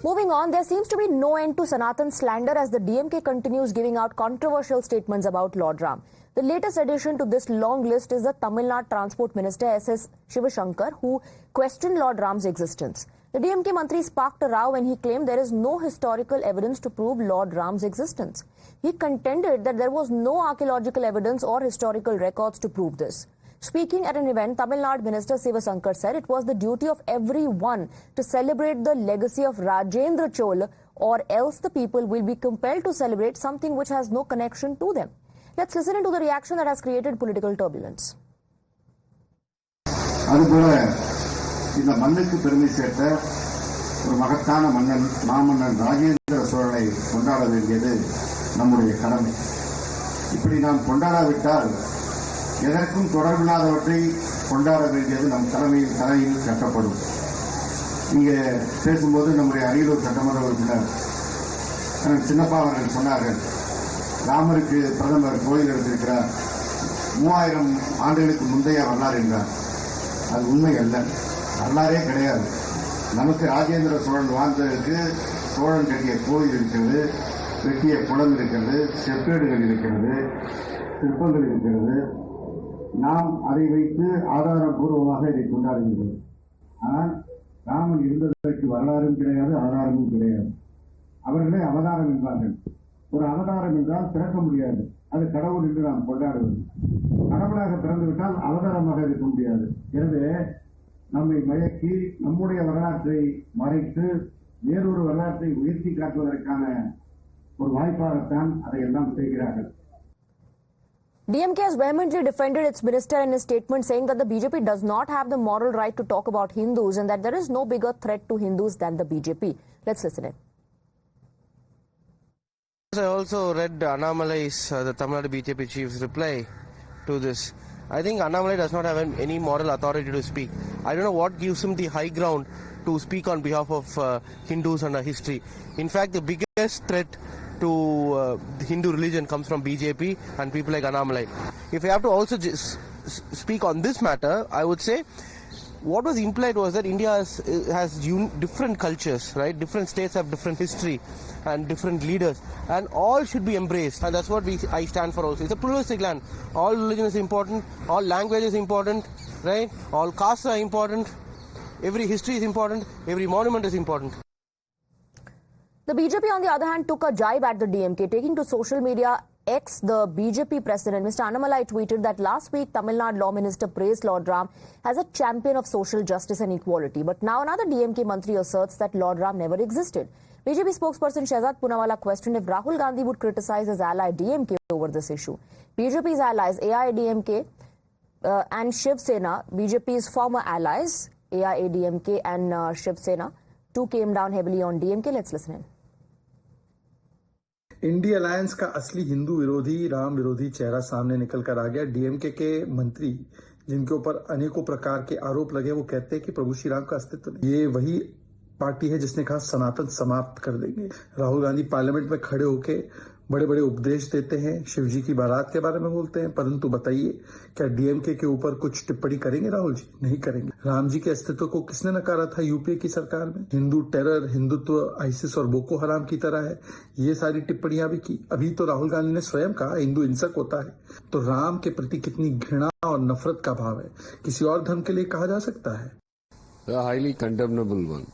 Moving on, there seems to be no end to Sanatan slander as the DMK continues giving out controversial statements about Lord Ram. The latest addition to this long list is the Tamil Nadu Transport Minister S.S. Shivashankar, who questioned Lord Ram's existence. The DMK Mantri sparked a row when he claimed there is no historical evidence to prove Lord Ram's existence. He contended that there was no archaeological evidence or historical records to prove this. Speaking at an event, Tamil Nadu Minister Shivashankar said it was the duty of everyone to celebrate the legacy of Rajendra Chola, or else the people will be compelled to celebrate something which has no connection to them. Let's listen into the reaction that has created political turbulence. இந்த மண்ணுக்கு பெருமை சேர்த்த ஒரு மகத்தான மன்னன் மாமன்னன் ராஜேந்திர சோழனை கொண்டாட வேண்டியது நம்முடைய கடமை. இப்படி நாம் கொண்டாடாவிட்டால் எதற்கும் தொடர்பில்லாதவற்றை கொண்டாட வேண்டியது நம் தலையில் கட்டப்படும். இங்கே பேசும்போது நம்முடைய அரியலூர் சட்டமன்ற உறுப்பினர் சின்னப்பா அவர்கள் சொன்னார்கள், ராமருக்கு பிரதமர் கோயில் எடுத்திருக்கிறார், 3000 ஆண்டுகளுக்கு முந்தைய வரலாறு என்றார். அது உண்மை அல்ல, வரலாறே கிடையாது. நமக்கு ராஜேந்திர சோழன் வாழ்ந்ததற்கு சோழன் கட்டிய கோயில் இருக்கிறது, வெட்டிய குளம் இருக்கிறது, செப்பேடுகள் இருக்கிறது, சிற்பங்கள் இருக்கிறது. நாம் அதை வைத்து ஆதாரபூர்வமாக இதை கொண்டாடுகிறோம். ஆனால் ராமன் இருந்ததற்கு வரலாறும் கிடையாது, ஆதாரமும் கிடையாது. அவர்களே அவதாரம் என்பார்கள். ஒரு அவதாரம் என்றால் பிறக்க முடியாது, அது கடவுள் என்று நாம் கொண்டாடுவது. கடவுளாக பிறந்துவிட்டால் அவதாரமாக இருக்க முடியாது. எனவே நம்மை மயக்கி நம்முடைய வரலாற்றை மறைத்து வேறொரு வரலாற்றை உயர்த்தி காட்டுவதற்கான ஒரு வாய்ப்பாகத்தான் அதையெல்லாம் செய்கிறார்கள். DMK has vehemently defended its minister in his statement, saying that the BJP does not have the moral right to talk about Hindus and that there is no bigger threat to Hindus than the BJP. Let's listen in. I also read Annamalai's, the Tamil Nadu BJP chief's reply to this. I think Annamalai does not have any moral authority to speak. I don't know what gives him the high ground to speak on behalf of Hindus and our history. In fact, the biggest threat to the Hindu religion comes from BJP and people like Annamalai. If I have to also speak on this matter, I would say what was implied was that India has different cultures, right? Different states have different history and different leaders, and all should be embraced. And that's what I stand for also. It's a pluralistic land. All religion is important, all language is important, right? All castes are important, every history is important, every monument is important. The BJP, on the other hand, took a jibe at the DMK, taking to social media X. The BJP president, Mr. Annamalai, tweeted that last week Tamil Nadu Law Minister praised Lord Ram as a champion of social justice and equality. But now another DMK Mantri asserts that Lord Ram never existed. BJP spokesperson Shehzad Poonawalla questioned if Rahul Gandhi would criticize his ally DMK over this issue. BJP's allies AIADMK and Shiv Sena, BJP's former allies AIADMK and Shiv Sena, too came down heavily on DMK. Let's listen in. India alliance का असली हिंदू विरोधी राम विरोधी चेहरा सामने निकल कर आ गया। DMK के मंत्री जिनके ऊपर अनेकों प्रकार के आरोप लगे, वो कहते हैं कि प्रभु श्री राम का अस्तित्व नहीं। ये वही पार्टी है जिसने कहा सनातन समाप्त कर देंगे। राहुल गांधी पार्लियामेंट में खड़े होके बड़े बड़े उपदेश देते हैं, शिव जी की बारात के बारे में बोलते हैं, परंतु बताइए क्या डीएमके के ऊपर कुछ टिप्पणी करेंगे राहुल जी? नहीं करेंगे। राम जी के अस्तित्व को किसने नकारा था यूपीए की सरकार में? हिंदू टेरर, हिंदुत्व आईसिस और बोको हराम की तरह है, ये सारी टिप्पणियां भी की। अभी तो राहुल गांधी ने स्वयं कहा हिंदू हिंसक होता है। तो राम के प्रति कितनी घृणा और नफरत का भाव है, किसी और धर्म के लिए कहा जा सकता है? Highly condemnable one.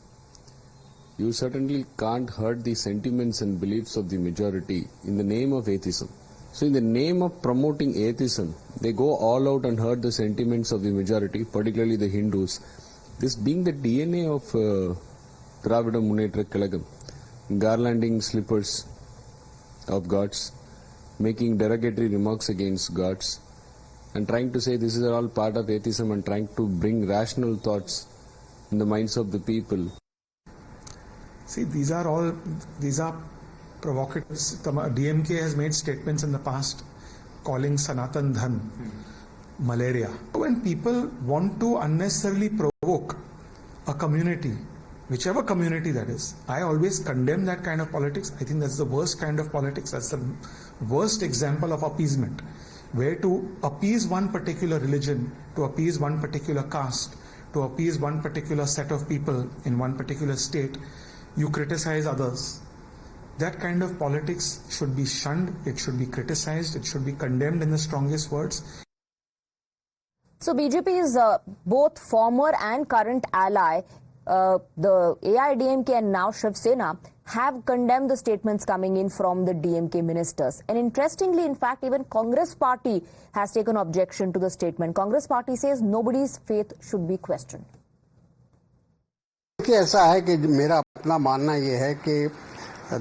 You certainly can't hurt the sentiments and beliefs of the majority in the name of atheism. So in the name of promoting atheism, they go all out and hurt the sentiments of the majority, particularly the Hindus. This being the DNA of Dravida Munnetra Kalagam, garlanding slippers of gods, making derogatory remarks against gods, and trying to say this is all part of atheism and trying to bring rational thoughts in the minds of the people. See, these are provocatives. DMK has made statements in the past calling Sanatan Dhan malaria. When people want to unnecessarily provoke a community, whichever community that is, I always condemn that kind of politics. I think that's the worst kind of politics. That's the worst example of appeasement, where to appease one particular religion, to appease one particular caste, to appease one particular set of people in one particular state, you criticize others. That kind of politics should be shunned, it should be criticized, it should be condemned in the strongest words. So BJP's both former and current ally, the AIADMK and now Shiv Sena, have condemned the statements coming in from the DMK ministers. And interestingly, in fact, even Congress party has taken objection to the statement. Congress party says nobody's faith should be questioned. देखिए, ऐसा है कि मेरा अपना मानना ये है कि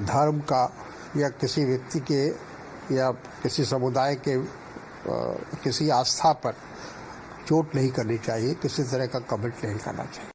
धर्म का या किसी व्यक्ति के या किसी समुदाय के किसी आस्था पर चोट नहीं करनी चाहिए, किसी तरह का कमेंट नहीं करना चाहिए।